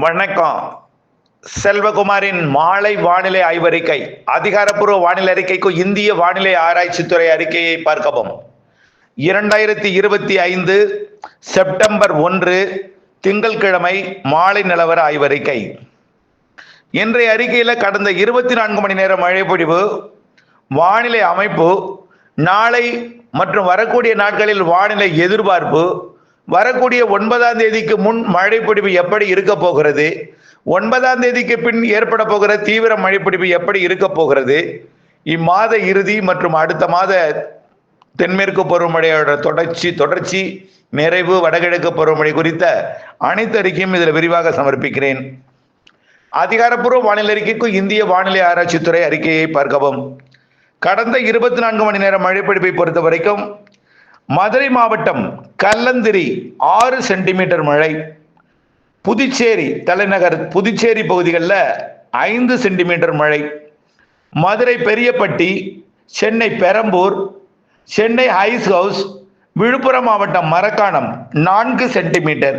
வணக்கம். செல்வகுமாரின் மாலை வானிலை ஆய்வறிக்கை. அதிகாரப்பூர்வ வானிலை அறிக்கைக்கு இந்திய வானிலை ஆராய்ச்சித்துறை அறிக்கையை பார்க்கவும். 2025 செப்டம்பர் 1 திங்கட்கிழமை மாலை நிலவர ஆய்வறிக்கை. இன்றைய அறிக்கையில் கடந்த 24 மணி நேர மழைப்பொழிவு, வானிலை அமைப்பு, நாளை மற்றும் வரக்கூடிய நாட்களில் வானிலை எதிர்பார்ப்பு, வரக்கூடிய 9ஆம் தேதிக்கு முன் மழைப்பொழிவு எப்படி இருக்க போகிறது, 9ஆம் தேதிக்கு பின் ஏற்பட போகிற தீவிர மழைப்பொழிவு எப்படி இருக்க போகிறது, இம்மாத இறுதி மற்றும் அடுத்த மாத தென்மேற்கு பருவமழையோட தொடர்ச்சி நிறைவு, வடகிழக்கு பருவமழை குறித்த அனைத்து அறிக்கையும் இதில் விரிவாக சமர்ப்பிக்கிறேன். அதிகாரப்பூர்வ வானிலை அறிக்கைக்கு இந்திய வானிலை ஆராய்ச்சித்துறை அறிக்கையை பார்க்கவும். கடந்த 24 மணி நேர மழைப்பொழிவை பொறுத்த வரைக்கும் மதுரை மாவட்டம் கல்லந்திரி 6 சென்டிமீட்டர் மழை, புதுச்சேரி தலைநகர் புதுச்சேரி பகுதிகளில் 5 சென்டிமீட்டர் மழை, மதுரை பெரியப்பட்டி, சென்னை பெரம்பூர், சென்னை ஐஸ் ஹவுஸ், விழுப்புரம் மாவட்டம் மரக்காணம் 4 சென்டிமீட்டர்,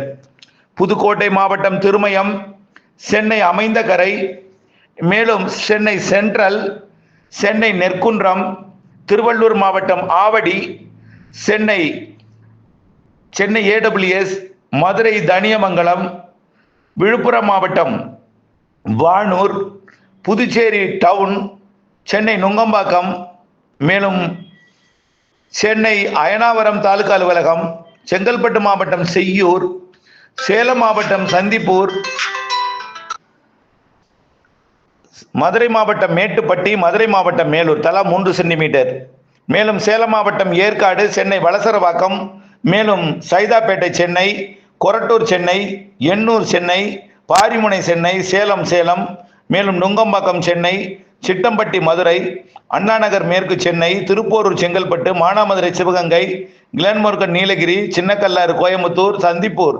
புதுக்கோட்டை மாவட்டம் திருமயம், சென்னை அமைந்தகரை, மேலும் சென்னை சென்ட்ரல், சென்னை நெற்குன்றம், திருவள்ளூர் மாவட்டம் ஆவடி, சென்னை AWS, மதுரை தனியமங்கலம், விழுப்புரம் மாவட்டம் வானூர், புதுச்சேரி டவுன், சென்னை நுங்கம்பாக்கம், மேலும் சென்னை அயனாவரம் தாலுகா அலுவலகம், செங்கல்பட்டு மாவட்டம் செய்யூர், சேலம் மாவட்டம் சந்திப்பூர், மதுரை மாவட்டம் மேட்டுப்பட்டி, மதுரை மாவட்டம் மேலூர் தலா 3 சென்டிமீட்டர், மேலும் சேலம் மாவட்டம் ஏற்காடு, சென்னை வளசரவாக்கம், மேலும் சைதாப்பேட்டை சென்னை, கொரட்டூர் சென்னை, எண்ணூர் சென்னை, பாரிமுனை சென்னை, சேலம், மேலும் நுங்கம்பாக்கம் சென்னை, சிட்டம்பட்டி மதுரை, அண்ணாநகர் மேற்கு சென்னை, திருப்போரூர் செங்கல்பட்டு, மானாமதுரை சிவகங்கை, கிளன்மோர்கன் நீலகிரி, சின்னக்கல்லாறு கோயம்புத்தூர்,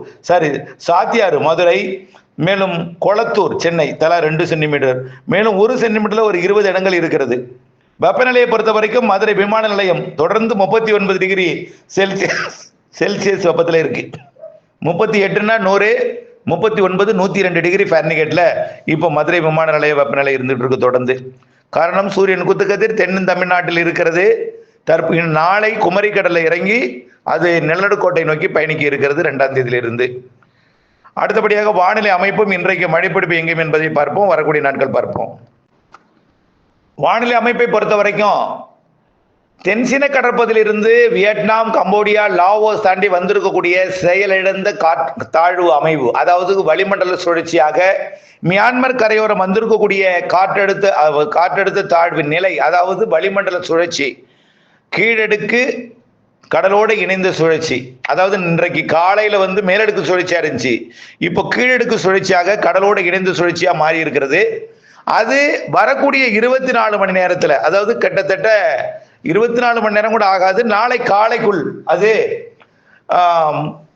சாத்தியாறு மதுரை, மேலும் கொளத்தூர் சென்னை தலா 2 சென்டிமீட்டர், மேலும் 1 சென்டிமீட்டர்ல ஒரு 20 இடங்கள் இருக்கிறது. வெப்பநிலையை பொறுத்த வரைக்கும் மதுரை விமான நிலையம் தொடர்ந்து 39 டிகிரி செல்சியஸ் வெப்பத்தில் இருக்கு. 38னா 100, 39 102 டிகிரி ஃபாரன்ஹீட்ல இப்போ மதுரை விமான நிலைய வெப்பநிலை இருந்துட்டு இருக்கு தொடர்ந்து. காரணம் சூரியன் குத்துக்கதிர் தென் தமிழ்நாட்டில் இருக்கிறது. நாளை குமரி கடல்ல இறங்கி அது நெல்லடுக்கோட்டை நோக்கி பயணிக்க இருக்கிறது 2ஆம் தேதியிலிருந்து. அடுத்தபடியாக வானிலை அமைப்பும் இன்றைக்கு மழைப்பிடிப்பு எங்கும் என்பதை பார்ப்போம், வரக்கூடிய நாட்கள் பார்ப்போம். வானிலை அமைப்பை பொறுத்த வரைக்கும் தென்சீன கடற்பகுதியிலிருந்து வியட்நாம், கம்போடியா, லாவோஸ் தாண்டி வந்திருக்கக்கூடிய செயலிழந்த தாழ்வு அமைவு, அதாவது வளிமண்டல சுழற்சியாக மியான்மர் கரையோரம் வந்திருக்கக்கூடிய காற்றழுத்த தாழ்வு நிலை, அதாவது வளிமண்டல சுழற்சி, கீழடுக்கு கடலோடு இணைந்த சுழற்சி, அதாவது இன்றைக்கு காலையில மேலடுக்கு சுழற்சியா இருந்துச்சு, இப்போ கீழடுக்கு சுழற்சியாக கடலோடு இணைந்த சுழற்சியா மாறி இருக்கிறது. அது வரக்கூடிய 24 மணி நேரத்துல, அதாவது கிட்டத்தட்ட 24 மணி நேரம் கூட ஆகாது, நாளை காலைக்குள் அது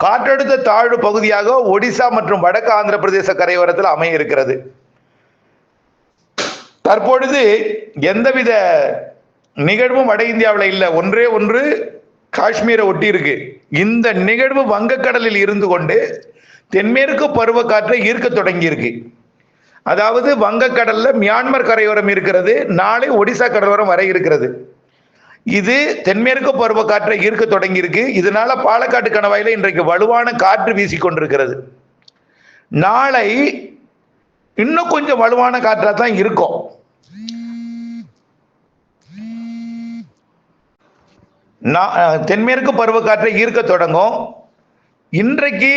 காற்றழுத்த தாழ்வு பகுதியாக ஒடிசா மற்றும் வடக்கு ஆந்திர பிரதேச கரையோரத்தில் அமைய இருக்கிறது. தற்பொழுது எந்தவித நிகழ்வும் வட இந்தியாவில் இல்லை, ஒன்றே ஒன்று காஷ்மீரை ஒட்டி இருக்கு. இந்த நிகழ்வு வங்கக்கடலில் இருந்து கொண்டு தென்மேற்கு பருவக்காற்றை ஈர்க்க தொடங்கி இருக்கு. அதாவது வங்கக்கடல்ல மியான்மர் கரையோரம் இருக்கிறது, நாளை ஒடிசா கடலோரம் வரை இருக்கிறது. இது தென்மேற்கு பருவக்காற்றை ஈர்க்க தொடங்கி இருக்கு. இதனால பாலக்காட்டு கணவாயில இன்றைக்கு வலுவான காற்று வீசிக்கொண்டிருக்கிறது. நாளை இன்னும் கொஞ்சம் வலுவான காற்றா தான் இருக்கும். தென்மேற்கு பருவக்காற்றை ஈர்க்க தொடங்கும். இன்றைக்கு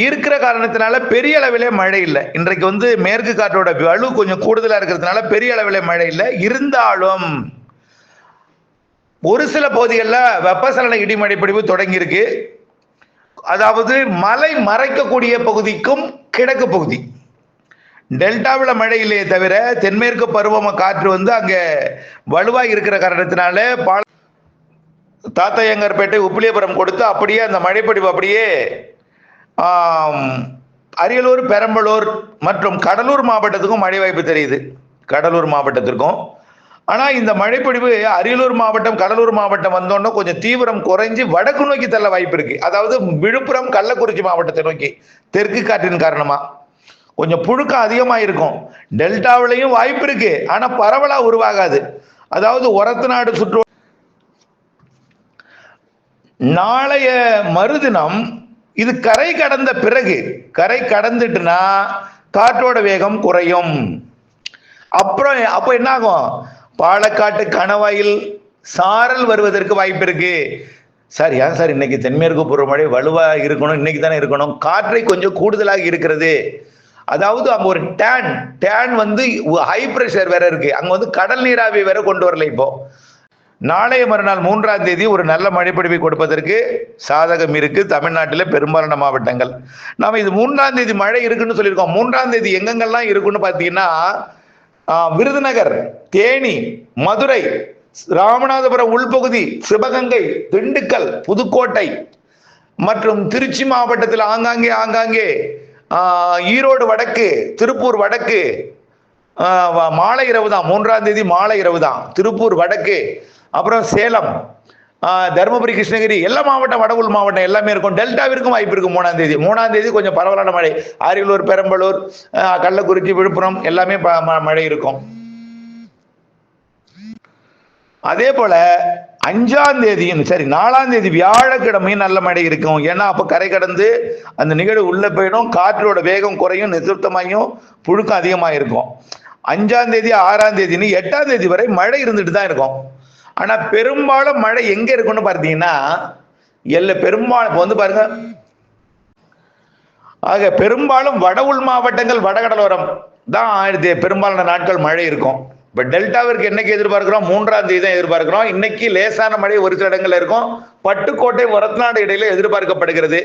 ஈர்க்கிற காரணத்தினால பெரிய அளவிலே மழை இல்லை. இன்றைக்கு மேற்கு காற்றோட வலு கொஞ்சம் கூடுதலா இருக்கிறதுனால பெரிய அளவிலே மழை இல்லை. இருந்தாலும் ஒரு சில பகுதிகளில் வெப்பசலன இடிமழை பொழிவு தொடங்கி இருக்கு. அதாவது மலை மறைக்கக்கூடிய பகுதிக்கும் கிழக்கு பகுதி டெல்டாவில் மழை இல்லையே தவிர தென்மேற்கு பருவ காற்று அங்கே வலுவாக இருக்கிற காரணத்தினால தாத்தையங்கர்பேட்டை, உப்பிலியபுரம் கொடுத்து அப்படியே அந்த மழைப்பொழிவு அப்படியே அரியலூர், பெரம்பலூர் மற்றும் கடலூர் மாவட்டத்துக்கும் மழை வாய்ப்பு தெரியுது. கடலூர் மாவட்டத்திற்கும். ஆனால் இந்த மழைப்பொழிவு அரியலூர் மாவட்டம், கடலூர் மாவட்டம் வந்தோன்னா கொஞ்சம் தீவிரம் குறைஞ்சி வடக்கு நோக்கி தள்ள வாய்ப்பு இருக்கு. அதாவது விழுப்புரம், கள்ளக்குறிச்சி மாவட்டத்தை நோக்கி தெற்கு காற்றின் காரணமா கொஞ்சம் புழுக்கம் அதிகமாக இருக்கும். டெல்டாவிலையும் வாய்ப்பு இருக்கு, ஆனால் பரவலாக உருவாகாது. அதாவது ஒரத்து நாடு சுற்று நாளைய மறுதினம் இது கரை கடந்த பிறகு, கரை கடந்துட்டுனா காற்றோட வேகம் குறையும். அப்புறம் அப்போ என்ன ஆகும்? பாலக்காட்டு கணவாயில் சாரல் வருவதற்கு வாய்ப்பு இருக்கு. சார் ஏன் சார் இன்னைக்கு தென்மேற்கு பருவமழை வலுவா இருக்கணும், இன்னைக்கு தானே இருக்கணும்? காற்றை கொஞ்சம் கூடுதலாக இருக்கிறது. அதாவது அங்க ஒரு டேன் வந்து ஹை பிரஷர் வேற இருக்கு, அங்க வந்து கடல் நீராவி வேற கொண்டு வரல. இப்போ நாளைய மறுநாள் 3ஆம் தேதி ஒரு நல்ல மழைப்பொழிவை கொடுப்பதற்கு சாதகம் இருக்கு தமிழ்நாட்டில் பெரும்பாலான மாவட்டங்கள். நாம இது 3ஆம் தேதி மழை இருக்குன்னு சொல்லியிருக்கோம். 3ஆம் தேதி எங்கெங்கெல்லாம் இருக்குன்னு பாத்தீங்கன்னா, விருதுநகர், தேனி, மதுரை, ராமநாதபுரம் உள்பகுதி, சிவகங்கை, திண்டுக்கல், புதுக்கோட்டை மற்றும் திருச்சி மாவட்டத்தில் ஆங்காங்கே, ஈரோடு வடக்கு, திருப்பூர் வடக்கு மாலை இரவு தான், 3ஆம் தேதி மாலை இரவு தான் திருப்பூர் வடக்கு, அப்புறம் சேலம், தருமபுரி, கிருஷ்ணகிரி, எல்லா மாவட்டம், வடவுள் மாவட்டம் எல்லாமே இருக்கும். டெல்டாவிற்கும் வாய்ப்பு இருக்கு. 3ஆம் தேதி கொஞ்சம் பரவலான மழை. அரியலூர், பெரம்பலூர், கள்ளக்குறிச்சி, விழுப்புரம் எல்லாமே மழை இருக்கும். அதே போல 5ஆம் தேதியும் சரி, 4ஆம் தேதி வியாழக்கிழமையும் நல்ல மழை இருக்கும். ஏன்னா அப்ப கரை கடந்து அந்த நிகழ்வு உள்ள போயிடும், காற்றோட வேகம் குறையும், நிசப்தமாயும் புழுக்கம் அதிகமாக இருக்கும். 5ஆம் தேதி, 6ஆம் தேதினு 8ஆம் தேதி வரை மழை இருந்துட்டு தான் இருக்கும். ஆனா பெரும்பாலும் மழை எங்க இருக்குன்னு பார்த்தீங்கன்னா, பெரும்பாலும் வந்து பாருங்க, ஆக பெரும்பாலும் வட உள் மாவட்டங்கள், வடகடலோரம் தான் பெரும்பாலான நாட்கள் மழை இருக்கும். இப்ப டெல்டாவிற்கு என்னைக்கு எதிர்பார்க்கிறோம்? 3ஆம் தேதி தான் எதிர்பார்க்கிறோம். இன்னைக்கு லேசான மழை ஒரு சில இடங்கள்ல இருக்கும். பட்டுக்கோட்டை, ஒரத்தநாடு இடையில எதிர்பார்க்கப்படுகிறது.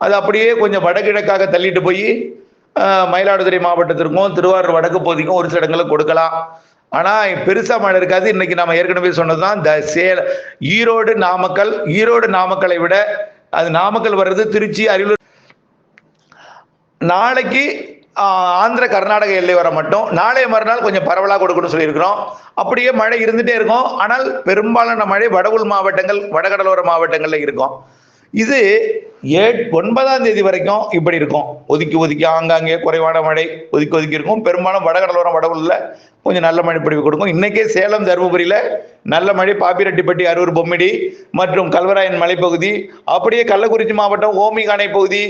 அது அப்படியே கொஞ்சம் வடகிழக்காக தள்ளிட்டு போய் மயிலாடுதுறை மாவட்டத்திற்கும் திருவாரூர் வடக்கு பகுதிக்கும் ஒரு சில இடங்களில் கொடுக்கலாம். ஆனா பெருசா மழை இருக்காது. இன்னைக்கு நம்ம ஏற்கனவே சொன்னதுதான், ஈரோடு நாமக்கலை விட அது நாமக்கல் வர்றது திருச்சி, அரியலூர். நாளைக்கு ஆந்திர கர்நாடக எல்லை வர மட்டும் நாளைய மறுநாள் கொஞ்சம் பரவலாக கொடுக்கணும்னு சொல்லியிருக்கிறோம். அப்படியே மழை இருந்துட்டே இருக்கும். ஆனால் பெரும்பாலான மழை வடவுள் மாவட்டங்கள், வடகடலோர மாவட்டங்கள்ல இருக்கும். இது 9ஆம் தேதி வரைக்கும் இப்படி இருக்கும். ஒதுக்கி ஆங்காங்கே குறைவான மழை ஒதுக்கி இருக்கும். பெரும்பாலும் வடகடலோரம், வடவுள்ள கொஞ்சம் நல்ல மழை பொழிவு கொடுக்கும். இன்னைக்கே சேலம், தருமபுரியில நல்ல மழை, பாப்பிரெட்டிப்பட்டி, அரூர், பொம்மிடி மற்றும் கல்வராயன் மலைப்பகுதி, அப்படியே கள்ளக்குறிச்சி மாவட்டம் ஓமிக அணை பகுதி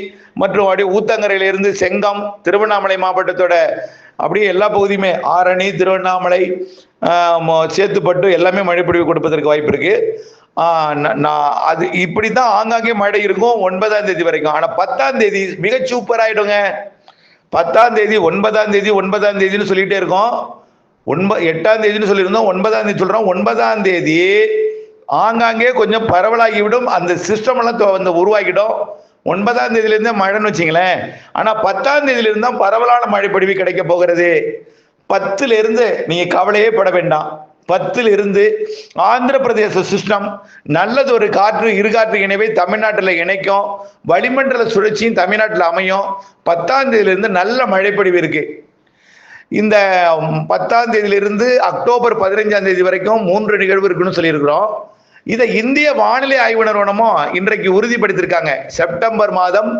மற்றும் அப்படியே ஊத்தங்கரையிலிருந்து செங்கம், திருவண்ணாமலை மாவட்டத்தோட அப்படியே எல்லா பகுதியுமே, ஆரணி, திருவண்ணாமலை, சேத்துப்பட்டு எல்லாமே மழை பொழிவு கொடுப்பதற்கு வாய்ப்பு இருக்கு. அது இப்படித்தான் ஆங்காங்கே மழை இருக்கும் 9ஆம் தேதி வரைக்கும். ஆனா 10ஆம் தேதி மிக சூப்பர் ஆயிடுங்க. 10ஆம் தேதி, 9ஆம் தேதின்னு சொல்லிட்டே இருக்கோம். 8ஆம் தேதினு சொல்லியிருந்தோம், 9ஆம் தேதி சொல்றோம். 9ஆம் தேதி ஆங்காங்கே கொஞ்சம் பரவலாகிவிடும். அந்த சிஸ்டம் எல்லாம் உருவாக்கிடும். 9ஆம் தேதியிலிருந்தே மழைன்னு வச்சுங்களேன். ஆனா 10ஆம் தேதியிலிருந்து தான் பரவலான மழை பொழிவு கிடைக்க போகிறது. 10ல இருந்து நீங்க கவலையே பட வேண்டாம். 10ல் இருந்து ஆந்திர பிரதேச சிஸ்டம் நல்லது ஒரு இருகாற்று இணைவை தமிழ்நாட்டில் இணைக்கும். வளிமண்டல சுழற்சியும் தமிழ்நாட்டில் அமையும். 10ஆம் தேதியிலிருந்து நல்ல மழைப்பொழிவு இருக்கு. இந்த 10ஆம் தேதியிலிருந்து அக்டோபர் 15ஆம் தேதி வரைக்கும் 3 நிகழ்வு இருக்குன்னு சொல்லியிருக்கிறோம். இதை இந்திய வானிலை ஆய்வு நிறுவனமும் இன்றைக்கு உறுதிப்படுத்தியிருக்காங்க. செப்டம்பர் மாதம்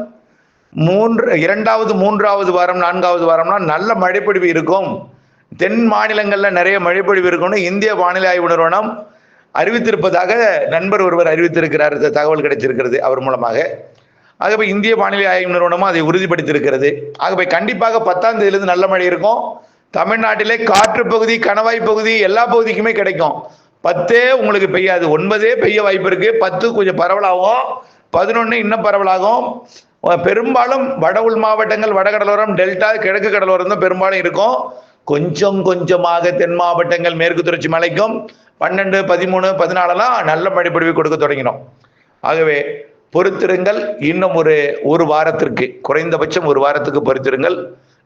2வது, 3வது வாரம், 4வது வாரம்னா நல்ல மழைப்பொழிவு இருக்கும். தென் மாநிலங்கள்ல நிறைய மழைப்பொழிவு இருக்கும்னு இந்திய வானிலை ஆய்வு நிறுவனம் அறிவித்திருப்பதாக நண்பர் ஒருவர் அறிவித்திருக்கிறார். தகவல் கிடைச்சிருக்கிறது அவர் மூலமாக. ஆகவே இந்திய வானிலை ஆய்வு நிறுவனமும் அதை உறுதிப்படுத்தியிருக்கிறது. ஆகவே கண்டிப்பாக 10ஆம் தேதியிலிருந்து நல்ல மழை இருக்கும். தமிழ்நாட்டிலே காற்று பகுதி, கணவாய் பகுதி எல்லா பகுதிக்குமே கிடைக்கும். 10 உங்களுக்கு பெய்யாது, 9 பெய்ய வாய்ப்பு இருக்கு. 10 கொஞ்சம் பரவலாகும், 11 இன்னும் பரவலாகும். பெரும்பாலும் வட உள் மாவட்டங்கள், வடகடலோரம், டெல்டா, கிழக்கு கடலோரம் தான் பெரும்பாலும் இருக்கும். கொஞ்சம் கொஞ்சமாக தென் மாவட்டங்கள், மேற்கு தொடர்ச்சி மலைக்கும் 12, 13, 14 நல்ல மழை பொழிவு கொடுக்க தொடங்கினோம். ஆகவே பொறுத்திருங்கள். இன்னும் ஒரு வாரத்திற்கு, குறைந்தபட்சம் ஒரு வாரத்துக்கு பொறுத்திருங்கள்.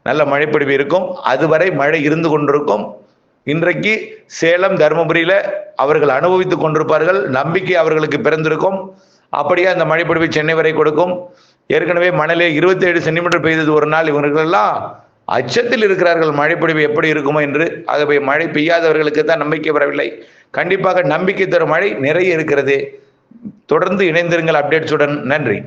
நல்ல மழைப்பொழிவு இருக்கும். அதுவரை மழை இருந்து கொண்டிருக்கும். இன்றைக்கு சேலம், தருமபுரியில அவர்கள் அனுபவித்துக் கொண்டிருப்பார்கள். நம்பிக்கை அவர்களுக்கு பிறந்திருக்கும். அப்படியே அந்த மழைப்பொழிவை சென்னை வரை கொடுக்கும். ஏற்கனவே மணலே 27 சென்டிமீட்டர் பெய்தது ஒரு நாள். இவர்களெல்லாம் அச்சத்தில் இருக்கிறார்கள், மழைப்பொழிவு எப்படி இருக்குமோ என்று. ஆகவே மழை பெய்யாதவர்களுக்கு தான் நம்பிக்கை வரவில்லை. கண்டிப்பாக நம்பிக்கை தரும் மழை நிறைய இருக்கிறது. தொடர்ந்து இணைந்திருங்கள் அப்டேட்ஸுடன். நன்றி.